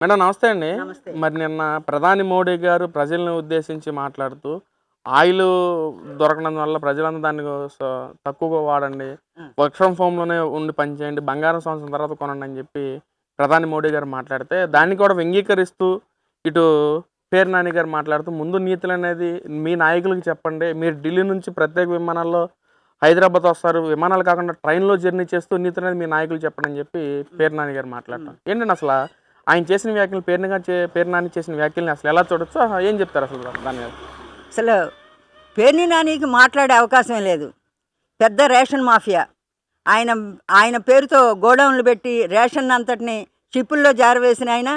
Madam నమస్తే అండి. నమస్తే. మరి నిన్న ప్రధాని మోడీ గారు ప్రజల్ని ఉద్దేశించి మాట్లాడుతూ, ఆయిలు దొరకనందువల్ల ప్రజలందరూ దాన్ని తక్కువగా వాడండి. ఆ! వర్క్ ఫ్రమ్ హోమ్‌లోనే ఉండి పని చేయండి. బంగారం సంవత్సరం తర్వాత కొనండి అని చెప్పి ప్రధాని మోడీ గారు మాట్లాడితే, దాన్ని కూడా వ్యంగ్యీకరిస్తూ ఇటు పేర్ని నాని గారు మాట్లాడుతూ, ముందు నీతులనేది మీ నాయకులకు చెప్పండి. మీరు ఢిల్లీ నుంచి ప్రత్యేక విమానాల్లో హైదరాబాద్ వస్తారు. విమానాలు కాకుండా ట్రైన్‌లో జర్నీ చేస్తూ నీతులనేది మీ నాయకులకు చెప్పండి అని చెప్పి హ్మ్. పేర్ని నాని గారు హ్మ్. మాట్లాడటం. ఏంటండి అసల ఆయన చేసిన వ్యాఖ్యలు పేర్ని నాని చేసిన వ్యాఖ్యల్ని అసలు ఎలా చూడొచ్చు? ఏం చెప్తారు అసలు దాని మీద? అసలు పేర్ని నానికి మాట్లాడే అవకాశమే లేదు. పెద్ద రేషన్ మాఫియా. ఆయన ఆయన పేరుతో గోడౌన్‌లు పెట్టి రేషన్ అంతటిని షిప్పుల్లో జారవేసిన ఆయన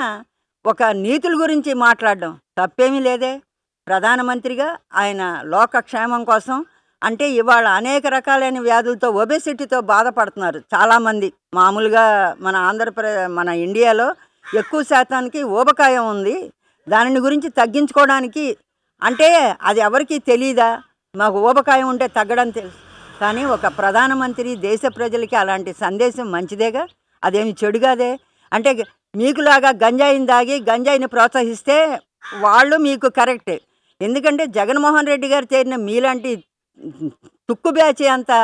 ఒక నీతుల గురించి మాట్లాడడం తప్పేమీ లేదే. ప్రధానమంత్రిగా ఆయన లోక క్షేమం కోసం అంటే ఇవాళ అనేక రకాలైన వ్యాధులతో ఒబెసిటీతో బాధపడుతున్నారు చాలామంది. మామూలుగా మన ఇండియాలో ఎక్కువ శాతానికి ఊబకాయం ఉంది. దానిని గురించి తగ్గించుకోవడానికి అంటే అది ఎవరికీ తెలీదా? మాకు ఊబకాయం ఉంటే తగ్గడం తెలుసు. కానీ ఒక ప్రధానమంత్రి దేశ ప్రజలకి అలాంటి సందేశం మంచిదేగా. అదేమి చెడు కాదే. అంటే మీకులాగా గంజాయిని తాగి గంజాయిని ప్రోత్సహిస్తే వాళ్ళు మీకు కరెక్టే. ఎందుకంటే జగన్మోహన్ రెడ్డి గారు చేరిన మీలాంటి తుక్కు బ్యాచి అంతా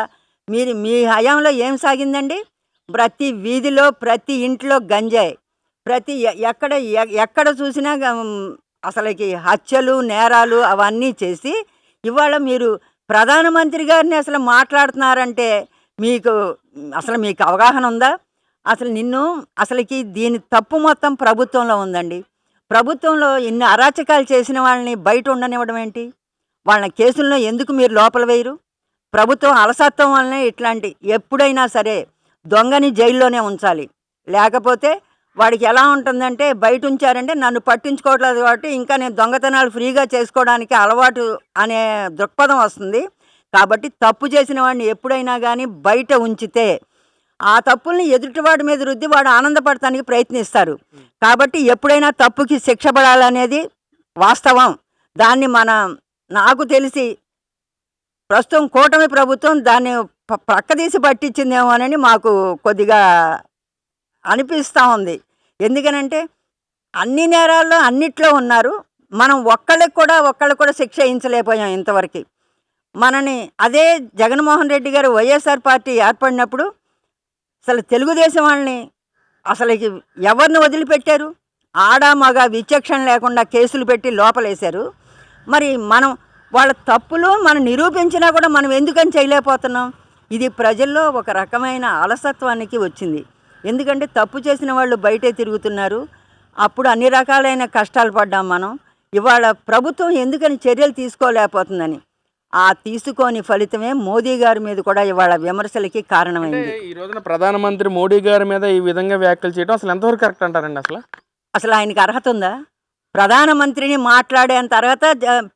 మీ హయాంలో ఏం సాగిందండి? ప్రతి వీధిలో ప్రతి ఇంట్లో గంజాయి. ప్రతి ఎక్కడ చూసినా అసలకి హత్యలు, నేరాలు అవన్నీ చేసి ఇవాళ మీరు ప్రధానమంత్రి గారిని అసలు మాట్లాడుతున్నారంటే మీకు మీకు అవగాహన ఉందా? అసలు నిన్ను అసలకి దీని తప్పు మొత్తం ప్రభుత్వంలో ఉందండి. ప్రభుత్వంలో ఇన్ని అరాచకాలు చేసిన వాళ్ళని బయట ఉండనివ్వడం ఏంటి? వాళ్ళ కేసుల్లో ఎందుకు మీరు లోపల వేయరు? ప్రభుత్వం అలసత్వం వల్లనే ఇట్లాంటి ఎప్పుడైనా సరే దొంగని జైల్లోనే ఉంచాలి. లేకపోతే వాడికి ఎలా ఉంటుందంటే బయట ఉంచారంటే నన్ను పట్టించుకోవట్లేదు కాబట్టి ఇంకా నేను దొంగతనాలు ఫ్రీగా చేసుకోవడానికి అలవాటు అనే దృక్పథం వస్తుంది. కాబట్టి తప్పు చేసిన వాడిని ఎప్పుడైనా గానీ బయట ఉంచితే ఆ తప్పుల్ని ఎదుటివాడి మీద రుద్ది వాడు ఆనందపడటానికి ప్రయత్నిస్తారు. కాబట్టి ఎప్పుడైనా తప్పుకి శిక్ష పడాలనేది వాస్తవం. దాన్ని నాకు తెలిసి ప్రస్తుతం కూటమి ప్రభుత్వం దాన్ని ప్రక్కదీసి పట్టించిందేమోనని మాకు కొద్దిగా అనిపిస్తా ఉంది. ఎందుకనంటే అన్ని నేరాల్లో అన్నిట్లో ఉన్నారు. మనం ఒక్కళ్ళకి కూడా శిక్ష వేయించలేకపోయాం ఇంతవరకి. అదే జగన్మోహన్ రెడ్డి గారు వైఎస్ఆర్ పార్టీ ఏర్పడినప్పుడు అసలు తెలుగుదేశం వాళ్ళని అసలుకి ఎవరిని వదిలిపెట్టారు? ఆడ, మగ విచక్షణ లేకుండా కేసులు పెట్టి లోపలేశారు. మరి వాళ్ళ తప్పులు మనం నిరూపించినా కూడా మనం ఎందుకని చేయలేకపోతున్నాం? ఇది ప్రజల్లో ఒక రకమైన అలసత్వానికి వచ్చింది. ఎందుకంటే తప్పు చేసిన వాళ్ళు బయటే తిరుగుతున్నారు. అప్పుడు అన్ని రకాలైన కష్టాలు పడ్డాం మనం. ఇవాళ ప్రభుత్వం ఎందుకని చర్యలు తీసుకోలేకపోతుందని. ఆ తీసుకోని ఫలితమే మోదీ గారి మీద కూడా ఇవాళ విమర్శలకి అంటే కారణమైంది. ఈ రోజున ప్రధానమంత్రి మోడీ గారి మీద ఈ విధంగా వ్యాఖ్యలు చేయడం అసలు ఎంతవరకు కరెక్ట్ అంటారండి అసల? అసలు ఆయనకి అర్హత ఉందా? ప్రధానమంత్రిని మాట్లాడేంత అర్హత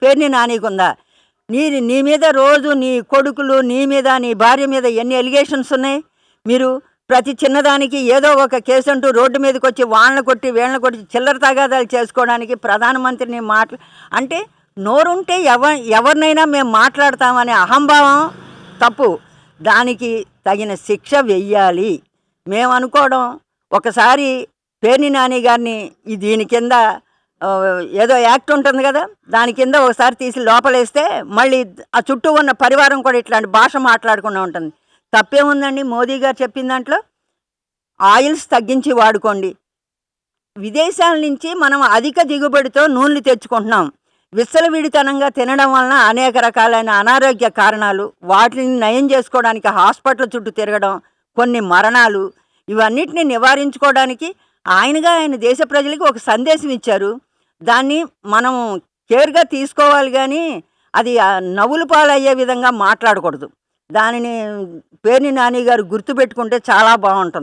పేర్ని నానికుందా? నీ మీద రోజు నీ కొడుకులు, నీ మీద, నీ భార్య మీద ఎన్ని ఎలిగేషన్స్ ఉన్నాయి? మీరు ప్రతి చిన్నదానికి ఏదో ఒక కేసంటూ రోడ్డు మీదకొచ్చి వాళ్ళని కొట్టి, వీళ్ళని కొట్టి చిల్లర తగాదాలు చేసుకోవడానికి ప్రధానమంత్రిని అంటే నోరుంటే ఎవరినైనా మేము మాట్లాడతామనే అహంభావం తప్పు. దానికి తగిన శిక్ష వెయ్యాలి. మేమనుకోవడం ఒకసారి పేర్ని నాని గారిని దీని కింద ఏదో యాక్ట్ ఉంటుంది కదా! దాని కింద ఒకసారి తీసి లోపలేస్తే మళ్ళీ ఆ చుట్టూ ఉన్న పరివారం కూడా ఇట్లాంటి భాష మాట్లాడకుండా ఉంటుంది. తప్పేముందండి మోదీ గారు చెప్పిన దాంట్లో? ఆయిల్స్ తగ్గించి వాడుకోండి. విదేశాల నుంచి మనం అధిక దిగుబడితో నూనెలు తెచ్చుకుంటున్నాం. విచ్చలవిడితనంగా తినడం వలన అనేక రకాలైన అనారోగ్య కారణాలు, వాటిని నయం చేసుకోవడానికి హాస్పిటల్ చుట్టూ తిరగడం, కొన్ని మరణాలు, ఇవన్నిటిని నివారించుకోవడానికి ఆయన దేశ ప్రజలకి ఒక సందేశం ఇచ్చారు. దాన్ని మనం కేర్‌గా తీసుకోవాలి గానీ, అది నవ్వుల పాలయ్యే విధంగా మాట్లాడకూడదు. దానిని పేర్ని నాని గారు గుర్తుపెట్టుకుంటే చాలా బావుంటుంది.